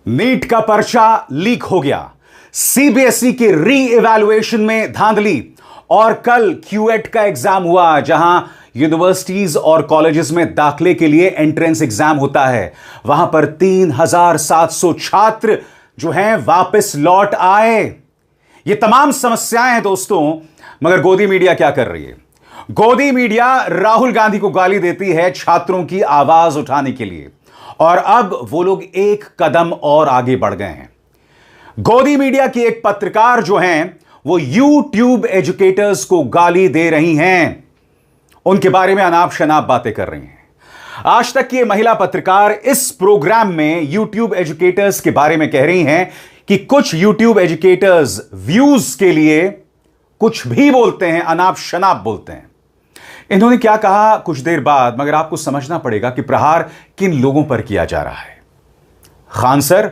NEET का पर्चा leak हो गया, सीबीएसई की री इवैल्यूएशन में धांधली और कल क्यूएट का एग्जाम हुआ जहां यूनिवर्सिटीज और कॉलेजेस में दाखिले के लिए एंट्रेंस एग्जाम होता है। वहां पर 3,700 छात्र जो हैं वापस लौट आए। ये तमाम समस्याएं हैं दोस्तों, मगर गोदी मीडिया क्या कर रही है? गोदी मीडिया राहुल गांधी को गाली देती है छात्रों की आवाज उठाने के लिए, और अब वो लोग एक कदम और आगे बढ़ गए हैं। गोदी मीडिया की एक पत्रकार जो हैं वो यूट्यूब एजुकेटर्स को गाली दे रही हैं, उनके बारे में अनाप शनाप बातें कर रही हैं। आज तक की ये महिला पत्रकार इस प्रोग्राम में यूट्यूब एजुकेटर्स के बारे में कह रही हैं कि कुछ यूट्यूब एजुकेटर्स व्यूज के लिए कुछ भी बोलते हैं, अनाप शनाप बोलते हैं। इन्होंने क्या कहा कुछ देर बाद, मगर आपको समझना पड़ेगा कि प्रहार किन लोगों पर किया जा रहा है। खान सर,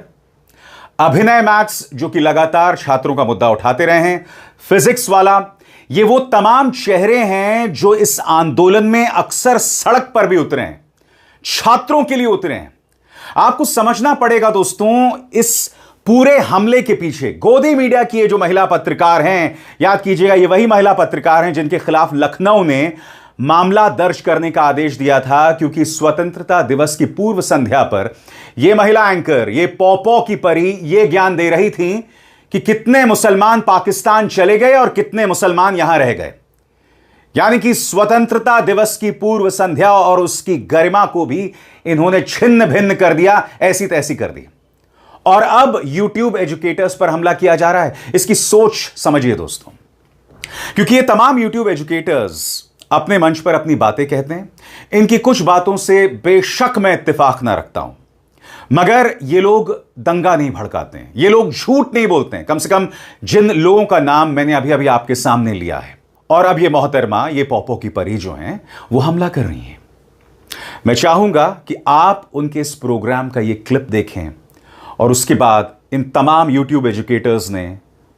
अभिनय मैथ्स जो कि लगातार छात्रों का मुद्दा उठाते रहे हैं, फिजिक्स वाला, ये वो तमाम चेहरे हैं जो इस आंदोलन में अक्सर सड़क पर भी उतरे हैं, छात्रों के लिए उतरे हैं। आपको समझना पड़ेगा दोस्तों, इस पूरे हमले के पीछे गोदी मीडिया की ये जो महिला पत्रकार हैं, याद कीजिएगा ये वही महिला पत्रकार हैं जिनके खिलाफ लखनऊ ने मामला दर्ज करने का आदेश दिया था, क्योंकि स्वतंत्रता दिवस की पूर्व संध्या पर यह महिला एंकर, ये पौ की परी, ये ज्ञान दे रही थी कि कितने मुसलमान पाकिस्तान चले गए और कितने मुसलमान यहां रह गए। यानी कि स्वतंत्रता दिवस की पूर्व संध्या और उसकी गरिमा को भी इन्होंने छिन्न भिन्न कर दिया, ऐसी तैसी कर दी। और अब यूट्यूब एजुकेटर्स पर हमला किया जा रहा है। इसकी सोच समझिए दोस्तों, क्योंकि ये तमाम यूट्यूब एजुकेटर्स अपने मंच पर अपनी बातें कहते हैं। इनकी कुछ बातों से बेशक मैं इत्तेफाक ना रखता हूं, मगर ये लोग दंगा नहीं भड़काते हैं, ये लोग झूठ नहीं बोलते हैं। कम से कम जिन लोगों का नाम मैंने अभी अभी आपके सामने लिया है, और अब ये मोहतरमा, ये पौ की परी जो हैं वो हमला कर रही हैं। मैं चाहूंगा कि आप उनके इस प्रोग्राम का ये क्लिप देखें, और उसके बाद इन तमाम यूट्यूब एजुकेटर्स ने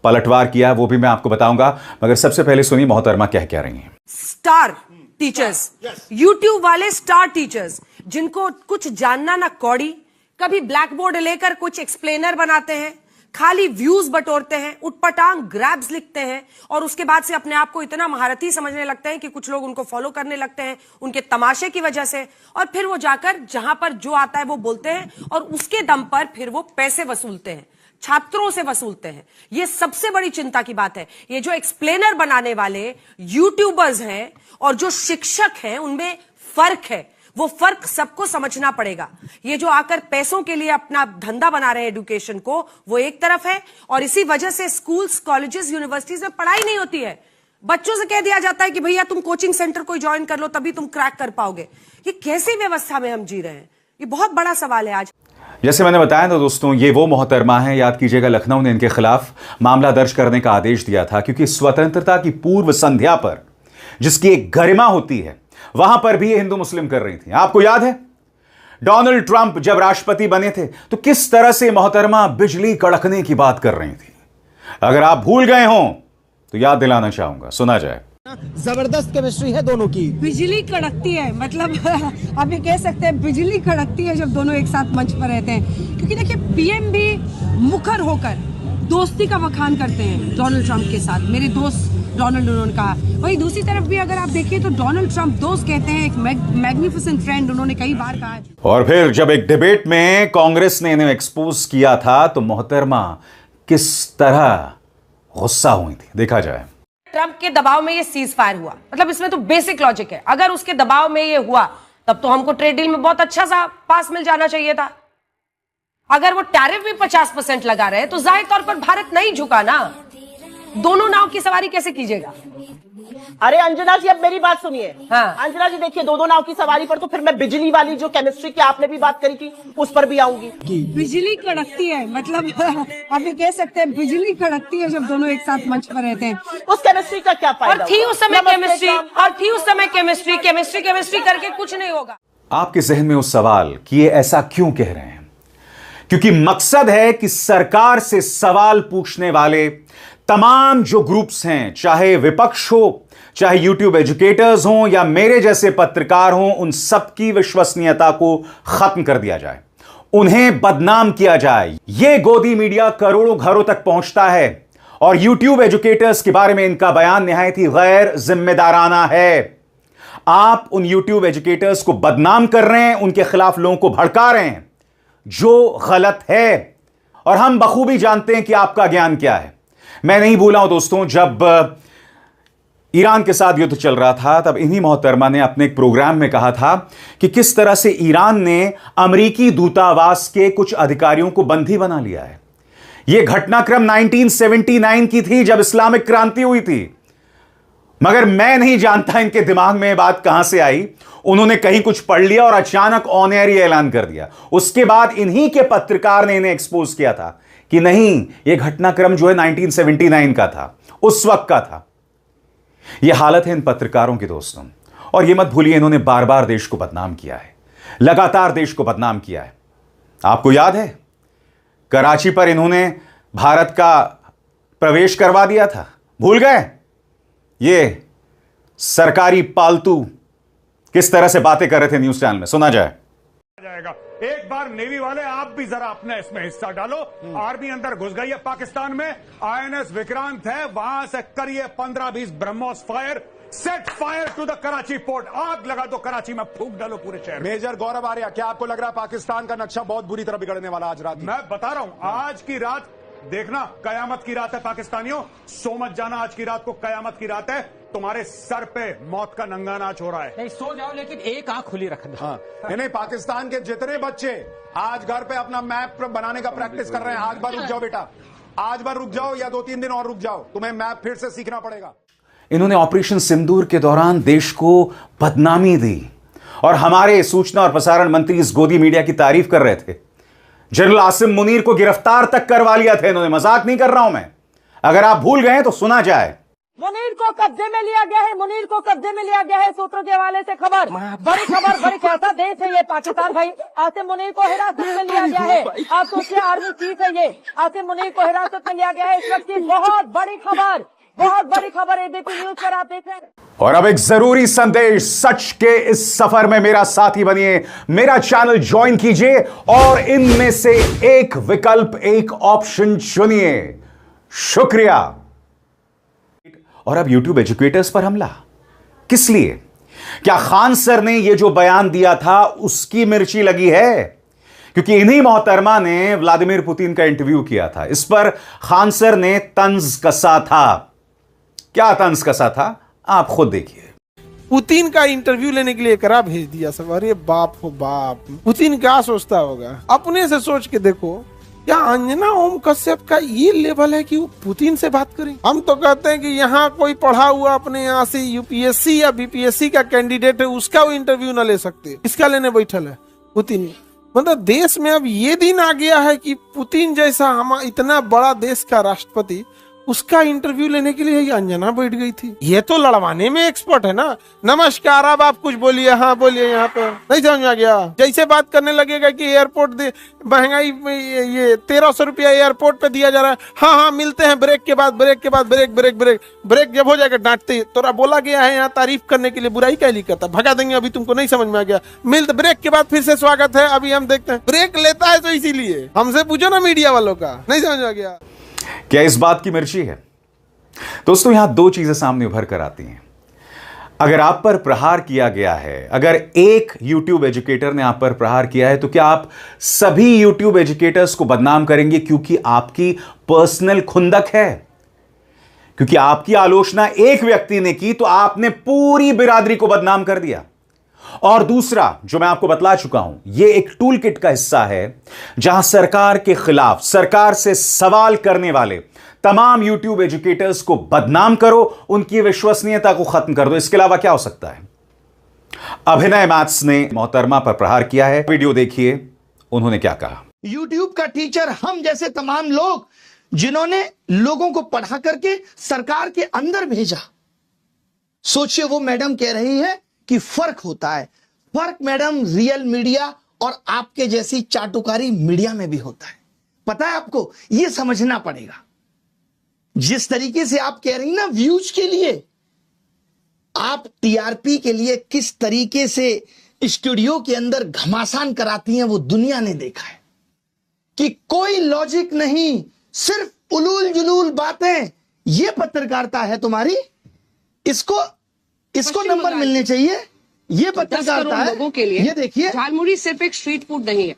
पलटवार किया, वो भी मैं आपको बताऊंगा। मगर सबसे पहले सुनिए मोहतरमा क्या कह रही हैं। स्टार टीचर्स, यूट्यूब वाले स्टार टीचर्स, जिनको कुछ जानना ना कौड़ी, कभी ब्लैक बोर्ड लेकर कुछ एक्सप्लेनर बनाते हैं, खाली व्यूज बटोरते हैं, उटपटांग ग्रैब्स लिखते हैं, और उसके बाद से अपने आप को इतना महारथी समझने लगते हैं कि कुछ लोग उनको फॉलो करने लगते हैं उनके तमाशे की वजह से, और फिर वो जाकर जहां पर जो आता है वो बोलते हैं, और उसके दम पर फिर वो पैसे वसूलते हैं, छात्रों से वसूलते हैं। ये सबसे बड़ी चिंता की बात है। ये जो एक्सप्लेनर बनाने वाले यूट्यूबर्स हैं और जो शिक्षक हैं, उनमें फर्क है। वो फर्क सबको समझना पड़ेगा। ये जो आकर पैसों के लिए अपना धंधा बना रहे हैं एजुकेशन को, वो एक तरफ है, और इसी वजह से स्कूल्स, कॉलेजेस, यूनिवर्सिटीज में पढ़ाई नहीं होती है। बच्चों से कह दिया जाता है कि भैया तुम कोचिंग सेंटर कोई ज्वाइन कर लो, तभी तुम क्रैक कर पाओगे। ये कैसी व्यवस्था में हम जी रहे हैं? ये बहुत बड़ा सवाल है आज। जैसे मैंने बताया ना दोस्तों, ये वो मोहतरमा है, याद कीजिएगा लखनऊ ने इनके खिलाफ मामला दर्ज करने का आदेश दिया था, क्योंकि स्वतंत्रता की पूर्व संध्या पर जिसकी एक गरिमा होती है, वहां पर भी ये हिंदू मुस्लिम कर रही थी। आपको याद है डोनाल्ड ट्रंप जब राष्ट्रपति बने थे तो किस तरह से मोहतरमा बिजली कड़कने की बात कर रही थी। अगर आप भूल गए हों तो याद दिलाना चाहूंगा, सुना जाए। जबरदस्त केमिस्ट्री है दोनों की। बिजली कड़कती है, मतलब आप ये कह सकते हैं बिजली कड़कती है जब दोनों एक साथ मंच पर रहते हैं। क्योंकि देखिए, पीएम भी मुखर होकर दोस्ती का बखान करते हैं डोनाल्ड ट्रंप के साथ। मेरे दोस्त डोनाल्ड, उन्होंने कहा। वहीं दूसरी तरफ भी अगर आप देखिए तो डोनाल्ड ट्रंप दोस्त कहते हैं, एक मैग्निफिसेंट फ्रेंड उन्होंने कई बार कहा। और फिर जब एक डिबेट में कांग्रेस ने इन्हें एक्सपोज किया था तो मोहतरमा किस तरह गुस्सा हुई थी, देखा जाए। ट्रंप के दबाव में ये सीज फायर हुआ, मतलब इसमें तो बेसिक लॉजिक है। अगर उसके दबाव में ये हुआ तब तो हमको ट्रेड डील में बहुत अच्छा सा पास मिल जाना चाहिए था। अगर वो टैरिफ भी 50% लगा रहे तो जाहिर तौर पर भारत नहीं झुका ना। दोनों नाव की सवारी कैसे कीजिएगा? अरे अंजना जी, अब मेरी बात सुनिए। हाँ। अंजना जी देखिए, दो नाव की सवारी पर तो फिर मैं बिजली वाली जो केमिस्ट्री की आपने भी बात करी थी उस पर भी आऊंगी। बिजली कड़कती है, मतलब आप ये कह सकते हैं बिजली कड़कती है जब दोनों एक साथ मंच पर रहते हैं। उस केमिस्ट्री का क्या फायदा? और थी उस समय केमिस्ट्री, और थी उस समय केमिस्ट्री करके कुछ नहीं होगा। आपके जहन में उस सवाल कि ये ऐसा क्यों कह रहे हैं? क्योंकि मकसद है कि सरकार से सवाल पूछने वाले तमाम जो ग्रुप्स हैं, चाहे विपक्ष हो, चाहे यूट्यूब एजुकेटर्स हों या मेरे जैसे पत्रकार हों, उन सबकी विश्वसनीयता को खत्म कर दिया जाए, उन्हें बदनाम किया जाए। यह गोदी मीडिया करोड़ों घरों तक पहुंचता है और यूट्यूब एजुकेटर्स के बारे में इनका बयान निहायत ही गैर जिम्मेदाराना है। आप उन यूट्यूब एजुकेटर्स को बदनाम कर रहे हैं, उनके खिलाफ लोगों को भड़का रहे हैं, जो गलत है। और हम बखूबी जानते हैं कि आपका ज्ञान क्या है। मैं नहीं भूला हूं दोस्तों, जब ईरान के साथ युद्ध चल रहा था तब इन्हीं मोहतरमा ने अपने एक प्रोग्राम में कहा था कि किस तरह से ईरान ने अमेरिकी दूतावास के कुछ अधिकारियों को बंदी बना लिया है। यह घटनाक्रम 1979 की थी, जब इस्लामिक क्रांति हुई थी। मगर मैं नहीं जानता इनके दिमाग में यह बात कहां से आई। उन्होंने कहीं कुछ पढ़ लिया और अचानक ऑन एयर ऐलान कर दिया। उसके बाद इन्हीं के पत्रकार ने इन्हें एक्सपोज किया था कि नहीं, यह घटनाक्रम जो है 1979 का था, उस वक्त का था। यह हालत है इन पत्रकारों की दोस्तों। और यह मत भूलिए, इन्होंने बार बार देश को बदनाम किया है, लगातार देश को बदनाम किया है। आपको याद है कराची पर इन्होंने भारत का प्रवेश करवा दिया था, भूल गए? ये सरकारी पालतू किस तरह से बातें कर रहे थे न्यूज चैनल में, सुना जाए। जाएगा एक बार नेवी वाले आप भी जरा अपने इसमें हिस्सा डालो। आर्मी अंदर घुस गई है पाकिस्तान में, आईएनएस विक्रांत है, वहां से करिए 15-20 BrahMos fire, set fire to the Karachi port, आग लगा दो कराची में, फूंक डालो पूरे शहर। मेजर गौरव आर्या, क्या आपको लग रहा है पाकिस्तान का नक्शा बहुत बुरी तरह बिगड़ने वाला आज रात? मैं बता रहा हूं, आज की रात देखना कयामत की रात है पाकिस्तानियों। सो मत जाना, आज की रात को कयामत की रात है। तुम्हारे सर पे मौत का नंगा नाच हो रहा है। नहीं सो जाओ, लेकिन एक आंख खुली रखना। हाँ, नहीं पाकिस्तान के जितने बच्चे आज घर पे अपना मैप बनाने का प्रैक्टिस कर रहे हैं, आज बार रुक जाओ बेटा, आज बार रुक जाओ या 2-3 दिन और रुक जाओ, तुम्हें मैप फिर से सीखना पड़ेगा। इन्होंने ऑपरेशन सिंदूर के दौरान देश को बदनामी दी और हमारे सूचना और प्रसारण मंत्री इस गोदी मीडिया की तारीफ कर रहे थे। जनरल आसिम मुनीर को गिरफ्तार तक करवा लिया था इन्होंने, मजाक नहीं कर रहा हूं मैं। अगर आप भूल गए तो सुना जाए। मुनीर को कब्जे में लिया गया है, मुनीर को कब्जे में लिया गया है। सूत्रों के हवाले से खबर, बड़ी खबर, बड़ी कैसा देश है ये पाकिस्तान भाई। आसिम मुनीर को हिरासत में लिया गया है। आप सोचिए आर्मी चीफ है ये, आसिम मुनीर को हिरासत में लिया गया है। इस वक्त की बहुत बड़ी खबर, बहुत बड़ी खबर एबीपी न्यूज पर आप देख रहे हैं। और अब एक जरूरी संदेश, सच के इस सफर में मेरा साथी बनिए, मेरा चैनल ज्वाइन कीजिए और इनमें से एक विकल्प, एक ऑप्शन चुनिए। शुक्रिया। और अब यूट्यूब एजुकेटर्स पर हमला किस लिए? क्या खान सर ने यह जो बयान दिया था उसकी मिर्ची लगी है? क्योंकि इन्हीं मोहतरमा ने व्लादिमीर पुतिन का इंटरव्यू किया था, इस पर खान सर ने तंज कसा था। क्या तंज कसा था आप खुद देखिए। पुतिन का इंटरव्यू लेने के लिए करा भेज दिया सब। अरे बाप हो बाप, पुतिन क्या सोचता होगा? अपने से सोच के देखो, क्या अंजना ओम कश्यप का ये लेवल है कि वो पुतिन से बात करें? हम तो कहते हैं कि यहाँ कोई पढ़ा हुआ अपने यहाँ से यूपीएससी या बीपीएससी का कैंडिडेट है, उसका वो इंटरव्यू न ले सकते, इसका लेने बैठल है पुतिन। मतलब देश में अब ये दिन आ गया है कि पुतिन जैसा हम इतना बड़ा देश का राष्ट्रपति, उसका इंटरव्यू लेने के लिए ये अंजना बैठ गई थी। ये तो लड़वाने में एक्सपर्ट है ना। नमस्कार, अब आप कुछ बोलिए। हाँ बोलिए, यहाँ पे नहीं समझ में आ गया। जैसे बात करने लगेगा कि एयरपोर्ट महंगाई ये 1300 रुपया एयरपोर्ट पे दिया जा रहा है। हाँ हाँ मिलते हैं ब्रेक के बाद, ब्रेक के बाद, ब्रेक ब्रेक ब्रेक ब्रेक जब हो जाएगा डांटते तोरा बोला गया है यहाँ तारीफ करने के लिए, बुराई क्या लिखा था, भगा देंगे। अभी तुमको नहीं समझ में आ गया, मिलते ब्रेक के बाद फिर से स्वागत है। अभी हम देखते हैं, ब्रेक लेता है तो इसीलिए। हमसे पूछो ना मीडिया वालों का, नहीं समझ में आ गया। क्या इस बात की मिर्ची है? दोस्तों यहां दो चीजें सामने उभर कर आती हैं। अगर आप पर प्रहार किया गया है, अगर एक YouTube एजुकेटर ने आप पर प्रहार किया है, तो क्या आप सभी YouTube एजुकेटर्स को बदनाम करेंगे क्योंकि आपकी पर्सनल खुंदक है? क्योंकि आपकी आलोचना एक व्यक्ति ने की तो आपने पूरी बिरादरी को बदनाम कर दिया। और दूसरा जो मैं आपको बतला चुका हूं, यह एक टूल किट का हिस्सा है जहां सरकार के खिलाफ, सरकार से सवाल करने वाले तमाम YouTube एजुकेटर्स को बदनाम करो, उनकी विश्वसनीयता को खत्म कर दो। इसके अलावा क्या हो सकता है? अभिनय मैथ्स ने मोहतरमा पर प्रहार किया है, वीडियो देखिए उन्होंने क्या कहा। YouTube का टीचर हम जैसे तमाम लोग जिन्होंने लोगों को पढ़ा करके सरकार के अंदर भेजा, सोचिए वो मैडम कह रही है कि फर्क होता है। फर्क मैडम रियल मीडिया और आपके जैसी चाटुकारी मीडिया में भी होता है। पता है आपको, यह समझना पड़ेगा। जिस तरीके से आप कह रही ना व्यूज के लिए, आप टीआरपी के लिए किस तरीके से स्टूडियो के अंदर घमासान कराती हैं वो दुनिया ने देखा है। कि कोई लॉजिक नहीं, सिर्फ उलूल जुलूल बातें, ये पत्रकारिता है तुम्हारी? इसको नंबर मिलने चाहिए। ये पत्रकारिता है लोगों के लिए। ये देखिए, झालमुड़ी सिर्फ एक स्ट्रीट फूड नहीं है,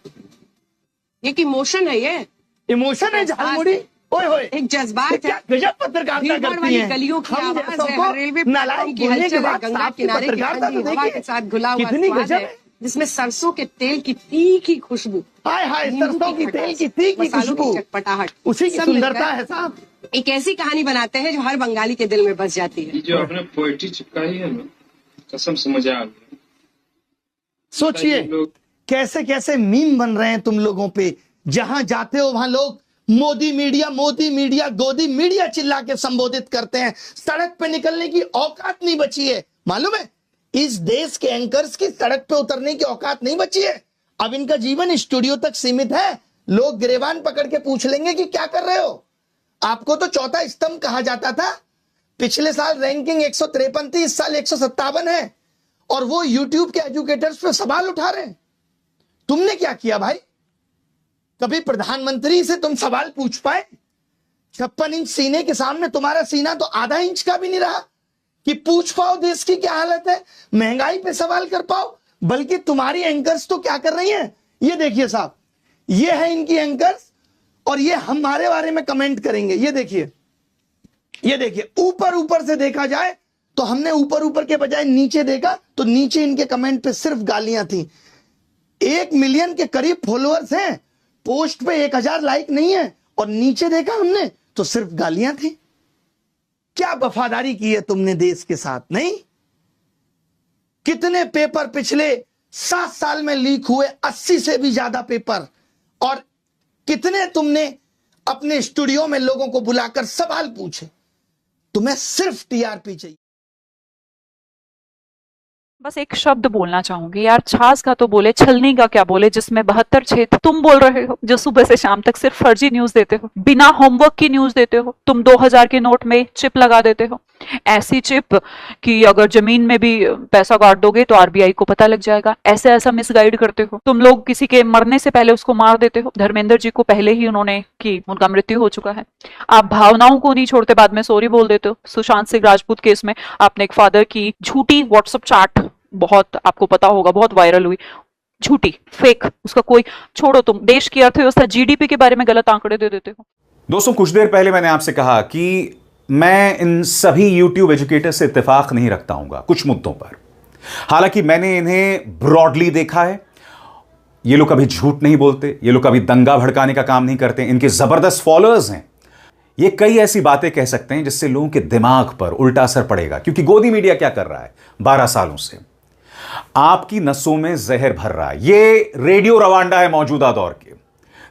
एक इमोशन है, ये इमोशन है झालमुड़ी। ओए होए, एक जज्बात है। गजब पत्रकारिता करती है। गलियों की हम आवाज जैसों है, को हर रेलवे नालायक कहने के बाद गंगा साफ की किनारे की पत्रकारिता ठंडी तो हवा देखिए के साथ घुला हुआ कितनी स्वाद गजब है, है। जिसमें सरसों के तेल की तीखी खुशबू, हाय हाय, सरसों की तेल की तीखी मसालों की खुशबू, चटपटाहट, उसी की सब सुंदरता मिलकर है साहब। एक ऐसी कहानी बनाते हैं जो हर बंगाली के दिल में बस जाती है। जो आपने पोएट्री चिपकाई है ना, कसम से मजा आ गया। सोचिए कैसे कैसे मीम बन रहे हैं तुम लोगों पे। जहां जाते हो वहां लोग मोदी मीडिया गोदी मीडिया चिल्ला के संबोधित करते हैं। सड़क पे निकलने की औकात नहीं बची है। मालूम है, इस देश के एंकर्स की सड़क पे उतरने की औकात नहीं बची है। अब इनका जीवन स्टूडियो तक सीमित है। लोग गिरेबान पकड़ के पूछ लेंगे कि क्या कर रहे हो। आपको तो चौथा स्तंभ कहा जाता था। पिछले साल रैंकिंग 153 थी, इस साल 157 है, और वो यूट्यूब के एजुकेटर्स पे सवाल उठा रहे हैं। तुमने क्या किया भाई? कभी प्रधानमंत्री से तुम सवाल पूछ पाए? 56 इंच सीने के सामने तुम्हारा सीना तो आधा इंच का भी नहीं रहा कि पूछ पाओ देश की क्या हालत है, महंगाई पे सवाल कर पाओ। बल्कि तुम्हारी एंकर्स तो क्या कर रही हैं, ये देखिए साहब, ये है इनकी एंकर्स, और ये हमारे बारे में कमेंट करेंगे। ये देखिए ऊपर से देखा जाए तो हमने ऊपर के बजाय नीचे देखा तो नीचे इनके कमेंट पे सिर्फ गालियां थी। 1 मिलियन के करीब फॉलोअर्स हैं, पोस्ट पे 1000 लाइक नहीं है, और नीचे देखा हमने तो सिर्फ गालियां थी। क्या वफादारी की है तुमने देश के साथ? नहीं। कितने पेपर पिछले 7 साल में लीक हुए, 80 से भी ज्यादा पेपर, और कितने तुमने अपने स्टूडियो में लोगों को बुलाकर सवाल पूछे। तुम्हें सिर्फ टीआरपी चाहिए। बस एक शब्द बोलना चाहूंगी यार, छाछ का तो बोले, छलनी का क्या बोले, जिसमें 72 क्षेत्र तुम बोल रहे हो, जो सुबह से शाम तक सिर्फ फर्जी न्यूज देते हो, बिना होमवर्क की न्यूज देते हो। तुम 2000 के नोट में चिप लगा देते हो, ऐसी चिप कि अगर जमीन में भी पैसा काट दोगे तो आरबीआई को पता लग जाएगा। ऐसा मिसगाइड करते हो तुम लोग। किसी के मरने से पहले उसको मार देते हो। धर्मेंद्र जी को पहले ही उन्होंने की, उनका मृत्यु हो चुका है। आप भावनाओं को नहीं छोड़ते, बाद में सॉरी बोल देते हो। सुशांत सिंह राजपूत केस में आपने एक फादर की झूठी व्हाट्सएप चैट, बहुत आपको पता होगा, बहुत वायरल हुई, झूठी, फेक, उसका कोई छोड़ो। तुम देश की अर्थव्यवस्था, जीडीपी के बारे में गलत आंकड़े दे देते हो। दोस्तों, कुछ देर पहले मैंने आपसे कहा कि मैं इन सभी यूट्यूब एजुकेटर से इत्तेफाक नहीं रखता हूं कुछ मुद्दों पर। हालांकि मैंने इन्हें ब्रॉडली देखा है। ये लोग कभी झूठ नहीं बोलते, ये लोग कभी दंगा भड़काने का काम नहीं करते। इनके जबरदस्त फॉलोअर्स हैं। ये कई ऐसी बातें कह सकते हैं जिससे लोगों के दिमाग पर उल्टा असर पड़ेगा। क्योंकि गोदी मीडिया क्या कर रहा है 12 सालों से, आपकी नसों में जहर भर रहा है। ये रेडियो रवांडा है मौजूदा दौर के।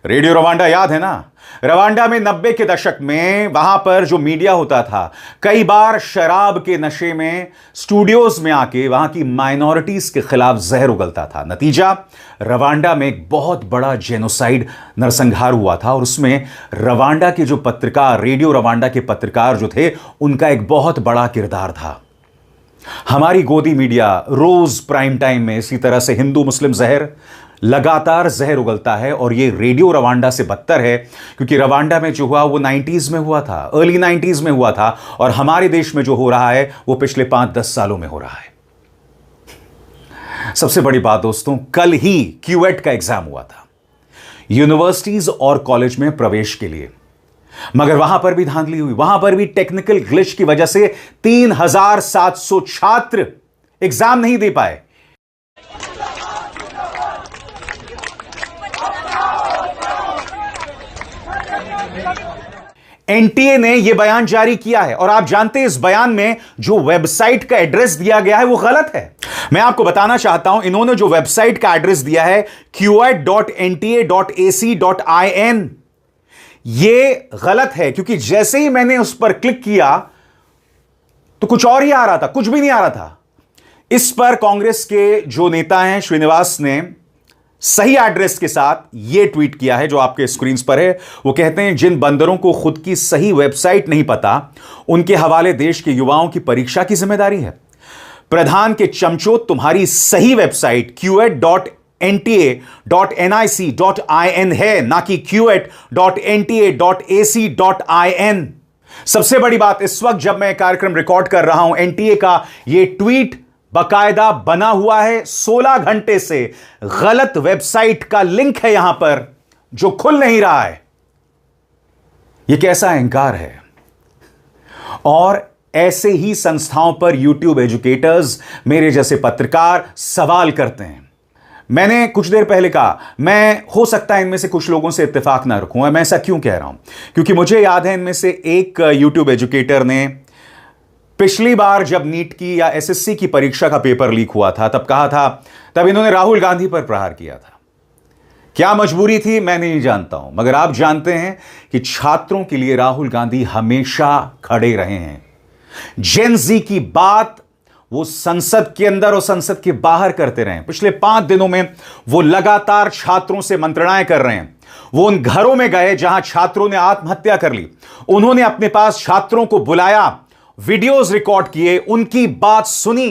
रेडियो रवांडा याद है ना? रवांडा में 90 के दशक में वहां पर जो मीडिया होता था, कई बार शराब के नशे में स्टूडियोज में आके वहां की माइनॉरिटीज के खिलाफ जहर उगलता था। नतीजा, रवांडा में एक बहुत बड़ा जेनोसाइड नरसंहार हुआ था, और उसमें रवांडा के जो पत्रकार, रेडियो रवांडा के पत्रकार जो थे, उनका एक बहुत बड़ा किरदार था। हमारी गोदी मीडिया रोज प्राइम टाइम में इसी तरह से हिंदू मुस्लिम जहर, लगातार जहर उगलता है। और ये रेडियो रवांडा से बदतर है, क्योंकि रवांडा में जो हुआ वो 90s में हुआ था, अर्ली 90s में हुआ था, और हमारे देश में जो हो रहा है वो पिछले 5-10 सालों में हो रहा है। सबसे बड़ी बात दोस्तों, कल ही क्यूएट का एग्जाम हुआ था यूनिवर्सिटीज और कॉलेज में प्रवेश के लिए, मगर वहां पर भी धांधली हुई। वहां पर भी टेक्निकल ग्लिच की वजह से 3700 छात्र एग्जाम नहीं दे पाए। एनटीए ने यह बयान जारी किया है, और आप जानते हैं इस बयान में जो वेबसाइट का एड्रेस दिया गया है वो गलत है। मैं आपको बताना चाहता हूं, इन्होंने जो वेबसाइट का एड्रेस दिया है QAT.NTA.AC.IN, ये गलत है। क्योंकि जैसे ही मैंने उस पर क्लिक किया तो कुछ और ही आ रहा था, कुछ भी नहीं आ रहा था। इस पर कांग्रेस के जो नेता हैं श्रीनिवास ने सही एड्रेस के साथ यह ट्वीट किया है जो आपके स्क्रीन पर है। वो कहते हैं, जिन बंदरों को खुद की सही वेबसाइट नहीं पता, उनके हवाले देश के युवाओं की परीक्षा की जिम्मेदारी है। प्रधान के चमचों, तुम्हारी सही वेबसाइट QAT QUET.NTA.nic.in है, ना कि QUET.NTA.ac.in। सबसे बड़ी बात, इस वक्त जब मैं कार्यक्रम रिकॉर्ड कर रहा हूं, एनटीए का यह ट्वीट बकायदा बना हुआ है। 16 घंटे से गलत वेबसाइट का लिंक है यहां पर जो खुल नहीं रहा है। यह कैसा अहंकार है? और ऐसे ही संस्थाओं पर यूट्यूब एजुकेटर्स, मेरे जैसे पत्रकार सवाल करते हैं। मैंने कुछ देर पहले कहा, मैं हो सकता है इनमें से कुछ लोगों से इत्तेफाक ना रखूं। मैं ऐसा क्यों कह रहा हूं? क्योंकि मुझे याद है इनमें से एक यूट्यूब एजुकेटर ने पिछली बार जब नीट की या एसएससी की परीक्षा का पेपर लीक हुआ था, तब कहा था, तब इन्होंने राहुल गांधी पर प्रहार किया था। क्या मजबूरी थी मैं नहीं जानता हूं, मगर आप जानते हैं कि छात्रों के लिए राहुल गांधी हमेशा खड़े रहे हैं। जेन जी की बात वो संसद के अंदर और संसद के बाहर करते रहे। पिछले 5 दिनों में वो लगातार छात्रों से मंत्रणाएं कर रहे हैं। वो उन घरों में गए जहां छात्रों ने आत्महत्या कर ली। उन्होंने अपने पास छात्रों को बुलाया, वीडियोस रिकॉर्ड किए, उनकी बात सुनी।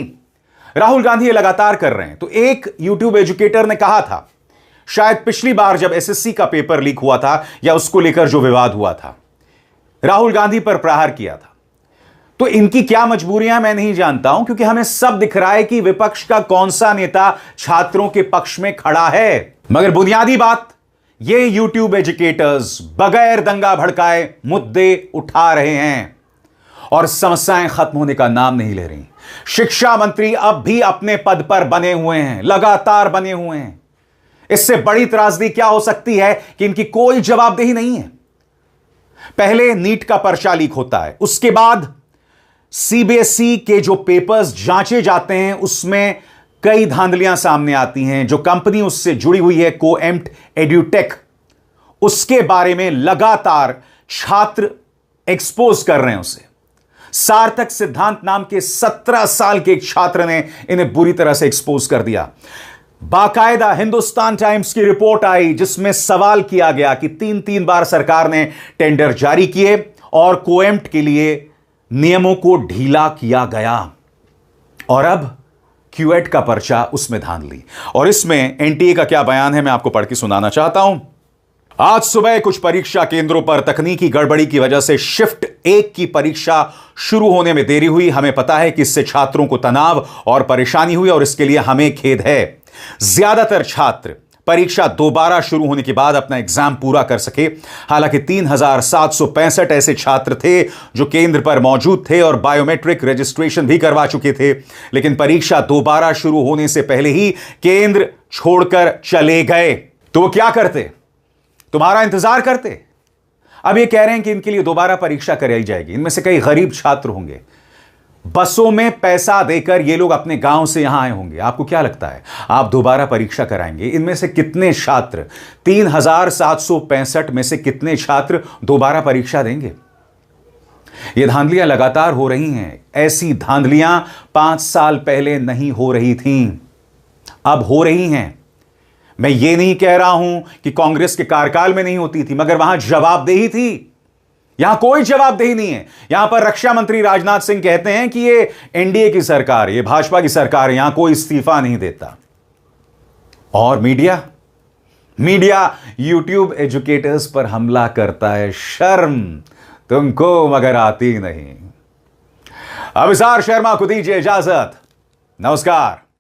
राहुल गांधी ये लगातार कर रहे हैं। तो एक यूट्यूब एजुकेटर ने कहा था, शायद पिछली बार जब एसएससी का पेपर लीक हुआ था या उसको लेकर जो विवाद हुआ था, राहुल गांधी पर प्रहार किया था। तो इनकी क्या मजबूरियां मैं नहीं जानता हूं, क्योंकि हमें सब दिख रहा है कि विपक्ष का कौन सा नेता छात्रों के पक्ष में खड़ा है। मगर बुनियादी बात, ये यूट्यूब एजुकेटर्स बगैर दंगा भड़काए मुद्दे उठा रहे हैं और समस्याएं खत्म होने का नाम नहीं ले रही। शिक्षा मंत्री अब भी अपने पद पर बने हुए हैं, लगातार बने हुए हैं। इससे बड़ी त्रासदी क्या हो सकती है कि इनकी कोई जवाबदेही नहीं है। पहले नीट का पर्चा लीक होता है, उसके बाद सीबीएसई के जो पेपर्स जांचे जाते हैं उसमें कई धांधलियां सामने आती हैं। जो कंपनी उससे जुड़ी हुई है, कोएम्प्ट एड्यूटेक, उसके बारे में लगातार छात्र एक्सपोज कर रहे हैं उसे। सार्थक सिद्धांत नाम के 17 साल के एक छात्र ने इन्हें बुरी तरह से एक्सपोज कर दिया। बाकायदा हिंदुस्तान टाइम्स की रिपोर्ट आई जिसमें सवाल किया गया कि 3 बार सरकार ने टेंडर जारी किए और कोएम्प्ट के लिए नियमों को ढीला किया गया, और अब क्यूएट का पर्चा उसमें धांधली। और इसमें एनटीए का क्या बयान है मैं आपको पढ़ के सुनाना चाहता हूं। आज सुबह कुछ परीक्षा केंद्रों पर तकनीकी गड़बड़ी की वजह से शिफ्ट 1 की परीक्षा शुरू होने में देरी हुई। हमें पता है कि इससे छात्रों को तनाव और परेशानी हुई और इसके लिए हमें खेद है। ज्यादातर छात्र परीक्षा दोबारा शुरू होने के बाद अपना एग्जाम पूरा कर सके। हालांकि 3765 ऐसे छात्र थे जो केंद्र पर मौजूद थे और बायोमेट्रिक रजिस्ट्रेशन भी करवा चुके थे, लेकिन परीक्षा दोबारा शुरू होने से पहले ही केंद्र छोड़कर चले गए। तो वो क्या करते? तुम्हारा इंतजार करते। अब ये कह रहे हैं कि इनके लिए दोबारा परीक्षा कराई जाएगी। इनमें से कई गरीब छात्र होंगे, बसों में पैसा देकर ये लोग अपने गांव से यहां आए होंगे। आपको क्या लगता है आप दोबारा परीक्षा कराएंगे? इनमें से कितने छात्र, 3765 में से कितने छात्र दोबारा परीक्षा देंगे? ये धांधलियां लगातार हो रही हैं। ऐसी धांधलियां 5 साल पहले नहीं हो रही थीं, अब हो रही हैं। मैं ये नहीं कह रहा हूं कि कांग्रेस के कार्यकाल में नहीं होती थी, मगर वहां जवाबदेही थी। यहां कोई जवाबदेही नहीं है। यहां पर रक्षा मंत्री राजनाथ सिंह कहते हैं कि ये एनडीए की सरकार, ये भाजपा की सरकार है, यहां कोई इस्तीफा नहीं देता। और मीडिया यूट्यूब एजुकेटर्स पर हमला करता है। शर्म तुमको मगर आती नहीं। अभिसार शर्मा को दीजिए इजाजत। नमस्कार।